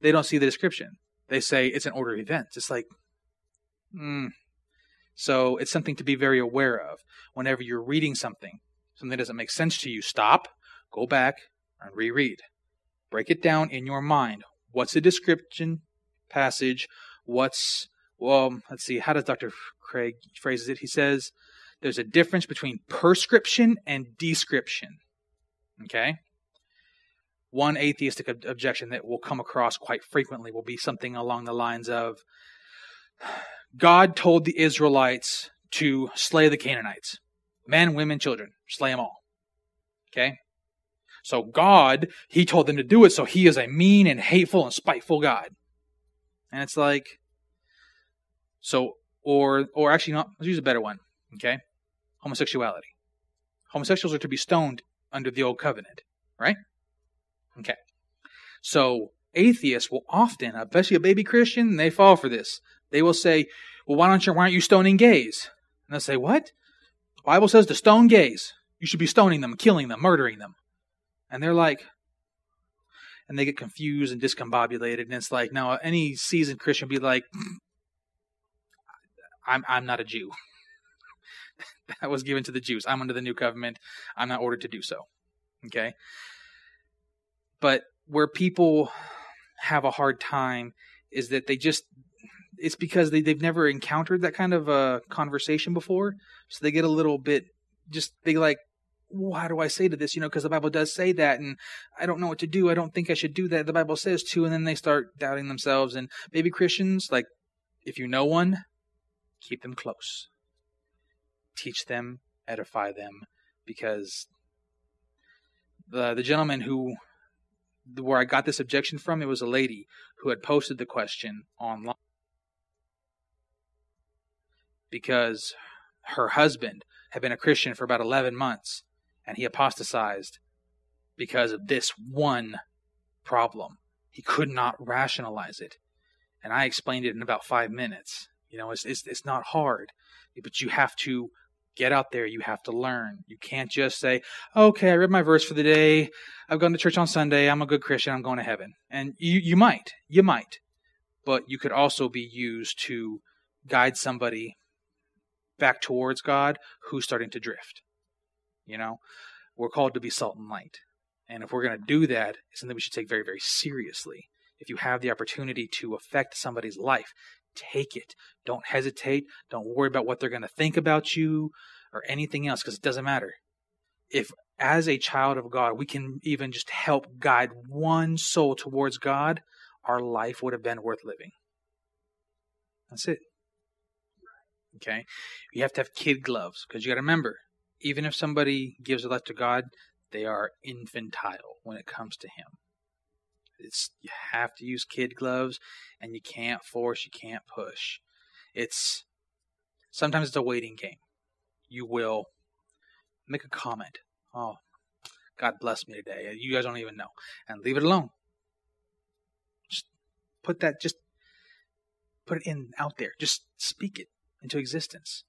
they don't see the description. They say it's an order of events. It's like, So it's something to be very aware of. Whenever you're reading something that doesn't make sense to you, stop, go back, and reread. Break it down in your mind. What's the description passage? Let's see, how does Dr. Craig phrases it? He says, there's a difference between prescription and description. Okay? One atheistic objection that will come across quite frequently will be something along the lines of, God told the Israelites to slay the Canaanites. Men, women, children. Slay them all. Okay? So God, He told them to do it, so He is a mean and hateful and spiteful God. And it's like, or actually, no, let's use a better one. Okay? Homosexuality. Homosexuals are to be stoned under the Old Covenant. Right? Okay. So atheists will often, especially a baby Christian, they fall for this. They will say, well, why aren't you stoning gays? And they'll say, what? The Bible says to stone gays. You should be stoning them, killing them, murdering them. And they're like, and they get confused and discombobulated. And it's like, now any seasoned Christian would be like, I'm not a Jew. That was given to the Jews. I'm under the new covenant. I'm not ordered to do so. Okay? But where people have a hard time is that it's because they've never encountered that kind of a conversation before. So they get a little bit, they like, well, how do I say to this? Because the Bible does say that, and I don't know what to do. I don't think I should do that. The Bible says to, and then they start doubting themselves. And baby Christians, like, if you know one, keep them close. Teach them, edify them, because the gentleman where I got this objection from, it was a lady who had posted the question online because her husband had been a Christian for about 11 months and he apostatized because of this one problem. He could not rationalize it. And I explained it in about 5 minutes. It's not hard, but you have to get out there. You have to learn. You can't just say, okay, I read my verse for the day. I've gone to church on Sunday. I'm a good Christian. I'm going to heaven. And you might. But you could also be used to guide somebody back towards God who's starting to drift. We're called to be salt and light. And if we're going to do that, it's something we should take very, very seriously. If you have the opportunity to affect somebody's life, take it. Don't hesitate. Don't worry about what they're going to think about you or anything else, because it doesn't matter. If, as a child of God, we can even just help guide one soul towards God, our life would have been worth living. That's it. Okay? You have to have kid gloves, because you got to remember, even if somebody gives their life to God, they are infantile when it comes to Him. You have to use kid gloves, and you can't force, you can't push. Sometimes it's a waiting game. You will make a comment. Oh, God bless me today. You guys don't even know. And leave it alone. Just put it out there. Just speak it into existence.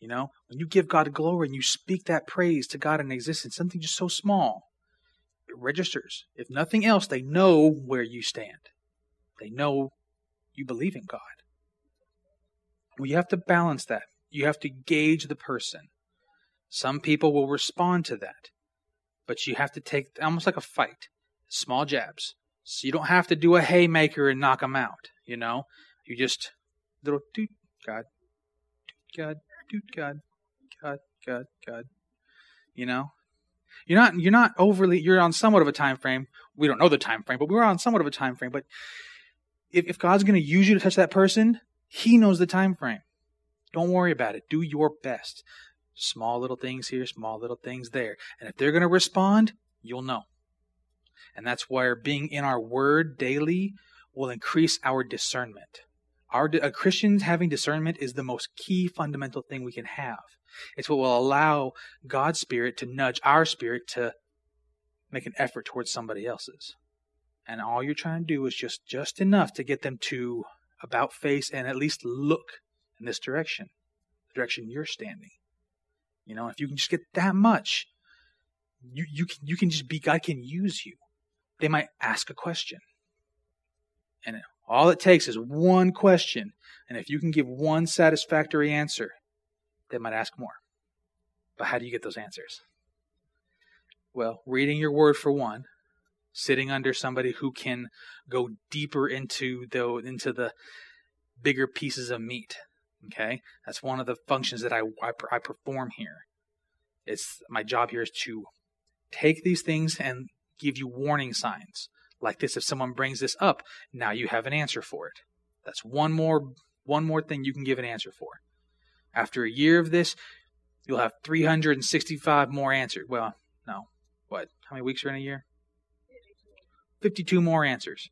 When you give God glory and you speak that praise to God in existence, something just so small, it registers. If nothing else, they know where you stand. They know you believe in God. Well, you have to balance that. You have to gauge the person. Some people will respond to that. But you have to take, almost like a fight, small jabs. So you don't have to do a haymaker and knock them out, You just, little doot, God, doot, God, God, God, God. You're not overly, you're on somewhat of a time frame. We don't know the time frame, but we're on somewhat of a time frame. But if God's going to use you to touch that person, He knows the time frame. Don't worry about it. Do your best. Small little things here, small little things there. And if they're going to respond, you'll know. And that's where being in our Word daily will increase our discernment. A Christian having discernment is the most key fundamental thing we can have. It's what will allow God's Spirit to nudge our spirit to make an effort towards somebody else's. And all you're trying to do is just enough to get them to about face and at least look in this direction, the direction you're standing. If you can just get that much, you can just be, God can use you. They might ask a question. And all it takes is one question. And if you can give one satisfactory answer, they might ask more. But how do you get those answers? Well, reading your word for one, sitting under somebody who can go deeper into the bigger pieces of meat. Okay? That's one of the functions that I perform here. My job here is to take these things and give you warning signs. Like this, if someone brings this up, now you have an answer for it. That's one more thing you can give an answer for. After a year of this, you'll have 365 more answers. Well, no. What? How many weeks are in a year? 52 more answers.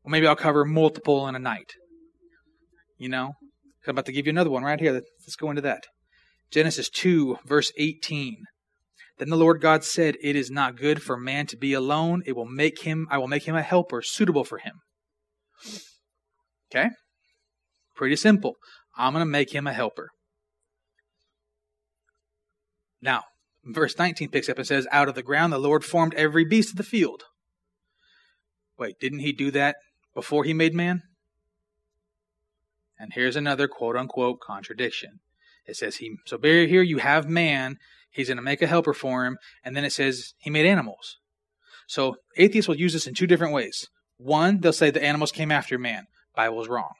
Well, maybe I'll cover multiple in a night. You know? I'm about to give you another one right here. Let's go into that. Genesis 2, verse 18. Then the Lord God said, "It is not good for man to be alone. I will make him a helper suitable for him." Okay? Pretty simple. I'm going to make him a helper. Now, verse 19 picks up and says, "Out of the ground the Lord formed every beast of the field." Wait, didn't he do that before he made man? And here's another quote-unquote contradiction. It says, so here you have man, he's going to make a helper for him, and then it says he made animals. So atheists will use this in two different ways. One, they'll say the animals came after man. Bible's wrong.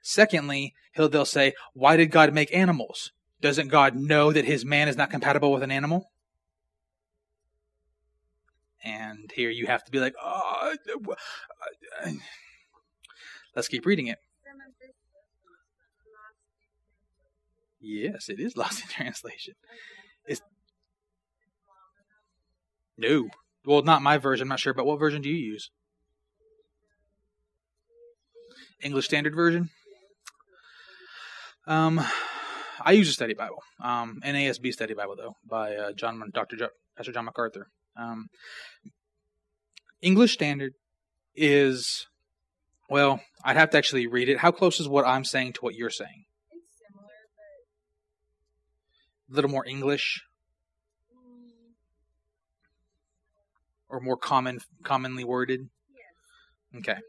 Secondly, they'll say, why did God make animals? Doesn't God know that his man is not compatible with an animal? And here you have to be like, let's keep reading it. Yes, it is lost in translation. No. Well, not my version, I'm not sure, but what version do you use? English Standard Version? I use a study Bible. NASB study Bible, though, by Pastor John MacArthur. English Standard is, well, I'd have to actually read it. How close is what I'm saying to what you're saying? It's similar, but A little more English? Or more commonly worded? yes. Okay.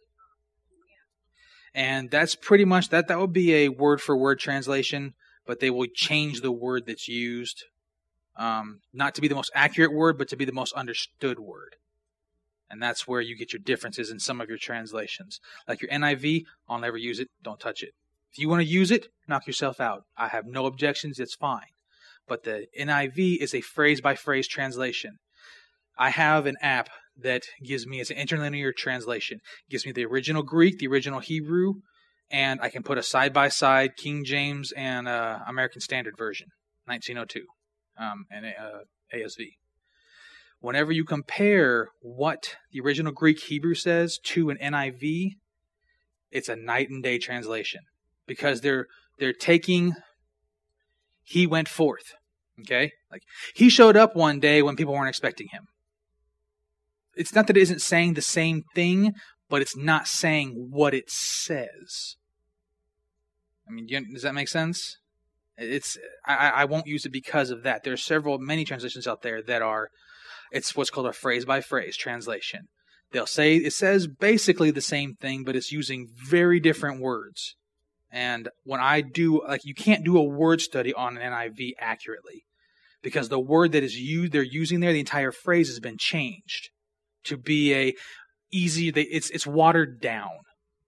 And that's pretty much, that would be a word-for-word translation, but they will change the word that's used. Not to be the most accurate word, but to be the most understood word. And that's where you get your differences in some of your translations. Like your NIV, I'll never use it. Don't touch it. If you want to use it, knock yourself out. I have no objections. It's fine. But the NIV is a phrase-by-phrase translation. I have an app that gives me, it's an interlinear translation. It gives me the original Greek, the original Hebrew, and I can put a side-by-side King James and American Standard Version, 1902, and ASV. Whenever you compare what the original Greek Hebrew says to an NIV, it's a night and day translation. Because they're taking, he went forth. Okay? Like, he showed up one day when people weren't expecting him. It's not that it isn't saying the same thing, but it's not saying what it says. I mean, does that make sense? I won't use it because of that. There are many translations out there that are, it's what's called a phrase-by-phrase translation. They'll say, it says basically the same thing, but it's using very different words. And when I do, like, you can't do a word study on an NIV accurately. Because the word that is used, they're using there, the entire phrase has been changed to be it's watered down.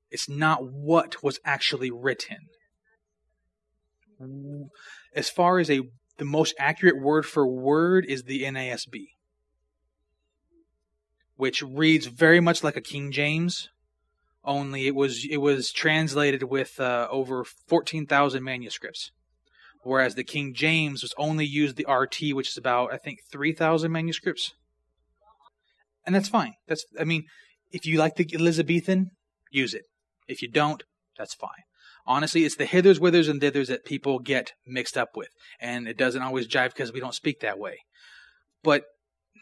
It's not what was actually written. As far as the most accurate word for word is the NASB, which reads very much like a King James, only it was translated with over 14,000 manuscripts. Whereas the King James was only used the RT, which is about, I think, 3,000 manuscripts. And that's fine. If you like the Elizabethan, use it. If you don't, that's fine. Honestly, it's the hithers, withers, and thithers that people get mixed up with. And it doesn't always jive because we don't speak that way. But,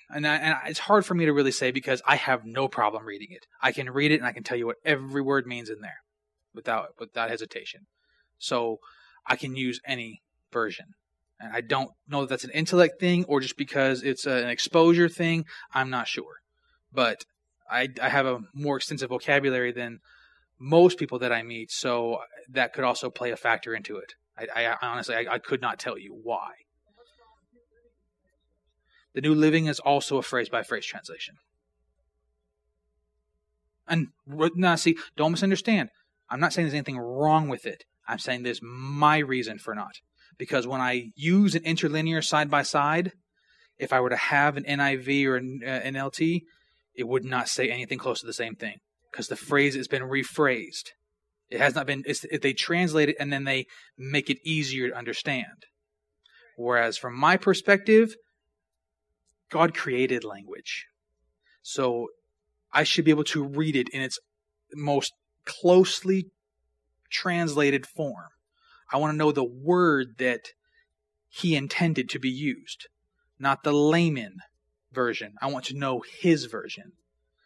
it's hard for me to really say because I have no problem reading it. I can read it and I can tell you what every word means in there without hesitation. So I can use any version. And I don't know if that's an intellect thing or just because it's an exposure thing. I'm not sure. But I have a more extensive vocabulary than most people that I meet, so that could also play a factor into it. I honestly, I could not tell you why. The New Living is also a phrase-by-phrase translation. And now, see, don't misunderstand. I'm not saying there's anything wrong with it. I'm saying there's my reason for not. Because when I use an interlinear side-by-side, if I were to have an NIV or an NLT, it would not say anything close to the same thing. Because the phrase has been rephrased. It has not been, they translate it and then they make it easier to understand. Whereas from my perspective, God created language. So I should be able to read it in its most closely translated form. I want to know the word that he intended to be used, not the layman version. I want to know his version.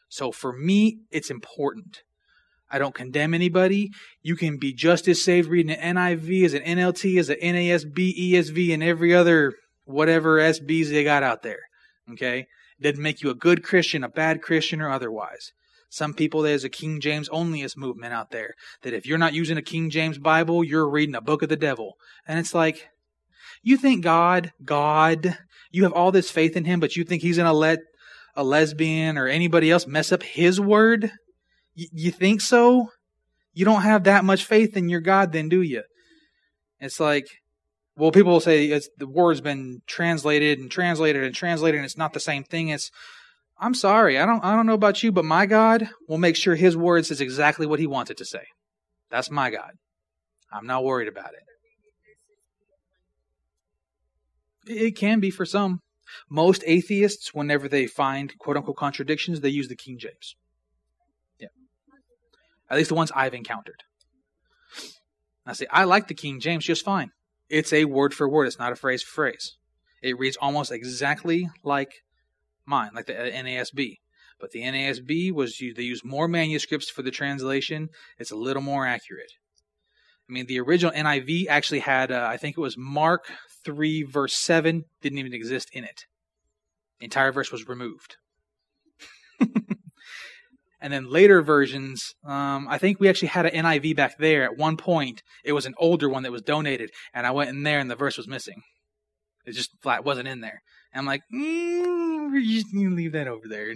So for me, it's important. I don't condemn anybody. You can be just as saved reading an NIV as an NLT, as an NASB, ESV, and every other whatever SBs they got out there. Okay? It doesn't make you a good Christian, a bad Christian, or otherwise. Some people, there's a King James onlyist movement out there, that if you're not using a King James Bible, you're reading a book of the devil. And it's like, you think God, you have all this faith in him, but you think he's going to let a lesbian or anybody else mess up his word? You think so? You don't have that much faith in your God then, do you? It's like, well, people will say the word's been translated and translated and translated, and it's not the same thing. I'm sorry, I don't know about you, but my God will make sure his word says exactly what he wants it to say. That's my God. I'm not worried about it. It can be for some. Most atheists, whenever they find quote-unquote contradictions, they use the King James. Yeah. At least the ones I've encountered. I say, I like the King James just fine. It's a word for word. It's not a phrase for phrase. It reads almost exactly like mine, like the NASB. But the NASB they use more manuscripts for the translation. It's a little more accurate. I mean, the original NIV actually had, I think it was Mark 3 verse 7, didn't even exist in it. The entire verse was removed. And then later versions, I think we actually had an NIV back there at one point. It was an older one that was donated, and I went in there and the verse was missing. It just flat wasn't in there. And I'm like, you can leave that over there.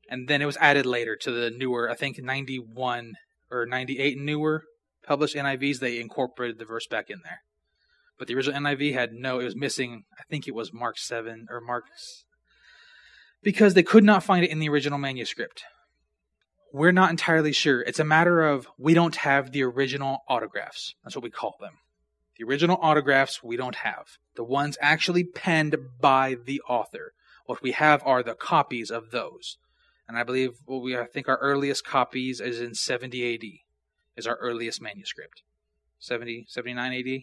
And then it was added later to the newer, I think 91 or 98 newer published NIVs. They incorporated the verse back in there. But the original NIV it was missing, I think it was Mark 7 or Mark's, because they could not find it in the original manuscript. We're not entirely sure. It's a matter of we don't have the original autographs. That's what we call them. The original autographs we don't have. The ones actually penned by the author. What we have are the copies of those. And I believe I think our earliest copies is in 70 AD. Is our earliest manuscript. 70, 79 AD?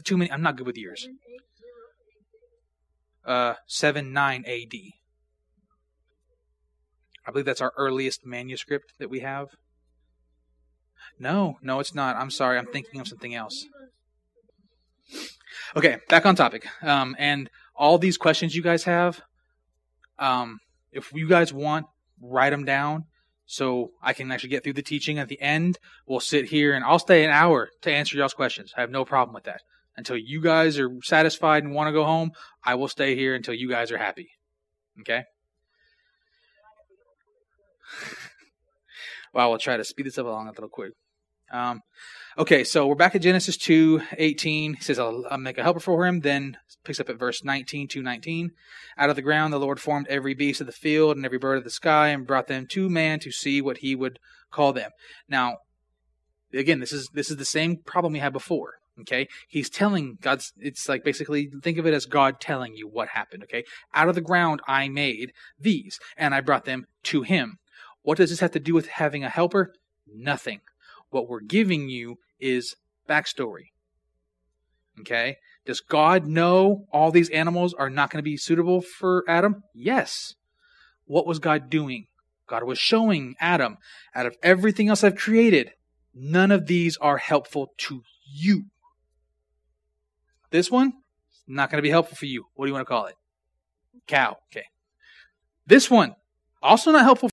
Too many. I'm not good with years. 79 AD. I believe that's our earliest manuscript that we have. No, it's not. I'm sorry. I'm thinking of something else. Okay, back on topic. And all these questions you guys have, if you guys want, write them down so I can actually get through the teaching. At the end, we'll sit here and I'll stay an hour to answer y'all's questions. I have no problem with that. Until you guys are satisfied and want to go home, I will stay here until you guys are happy. Okay? Well, we'll try to speed this up along a little quick. Okay, so we're back at Genesis 2:18. He says, I'll make a helper for him. Then picks up at verse 19, 2:19. Out of the ground the Lord formed every beast of the field and every bird of the sky and brought them to man to see what he would call them. Now, again, this is the same problem we had before. Okay, he's telling it's like basically think of it as God telling you what happened. Okay, out of the ground I made these and I brought them to him. What does this have to do with having a helper? Nothing. What we're giving you is backstory. Okay, does God know all these animals are not going to be suitable for Adam? Yes. What was God doing? God was showing Adam, out of everything else I've created, none of these are helpful to you. This one, not going to be helpful for you. What do you want to call it? Cow. Okay. This one, also not helpful